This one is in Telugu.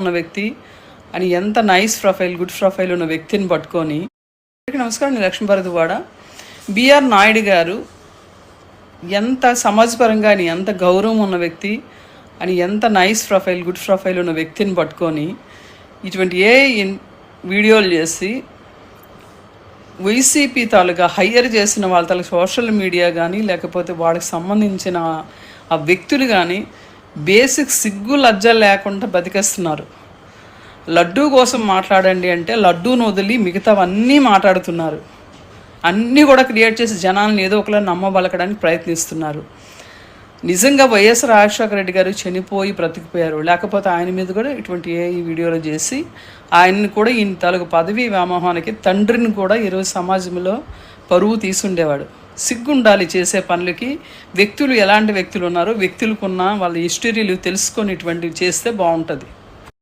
ఉన్న వ్యక్తి అని ఎంత నైస్ ప్రొఫైల్, గుడ్ ప్రొఫైల్ ఉన్న వ్యక్తిని పట్టుకొని, నమస్కారం, నేను లక్ష్మీభరద్వాడ. బిఆర్ నాయుడు గారు ఎంత సమాజపరంగా అని ఎంత గౌరవం ఉన్న వ్యక్తి అని ఎంత నైస్ ప్రొఫైల్, గుడ్ ప్రొఫైల్ ఉన్న వ్యక్తిని పట్టుకొని ఇటువంటి వీడియోలు చేసి వైసీపీ తాలూకా హయ్యర్ చేసిన వాళ్ళ తాలూకా సోషల్ మీడియా కానీ లేకపోతే వాళ్ళకి సంబంధించిన ఆ వ్యక్తులు కానీ బేసిక్ సిగ్గు లజ్జ లేకుండా బతికేస్తున్నారు. లడ్డూ కోసం మాట్లాడండి అంటే లడ్డూను వదిలి మిగతావన్నీ మాట్లాడుతున్నారు. అన్నీ కూడా క్రియేట్ చేసి జనాలను ఏదో ఒకలా నమ్మబలకడానికి ప్రయత్నిస్తున్నారు. నిజంగా వైఎస్ రాజశేఖర రెడ్డి గారు చనిపోయి బ్రతికిపోయారు, లేకపోతే ఆయన మీద కూడా ఇటువంటి ఈ వీడియోలు చేసి ఆయన్ని కూడా ఈయన తాలూకు పదవీ వ్యామోహానికి తండ్రిని కూడా ఈరోజు సమాజంలో పరువు తీసుండేవాడు. సిగ్గుండాలి చేసే పనులకి. వ్యక్తులు ఎలాంటి వ్యక్తులు ఉన్నారో వ్యక్తులకున్న వాళ్ళ హిస్టరీలు తెలుసుకొని ఇటువంటివి చేస్తే బాగుంటుంది.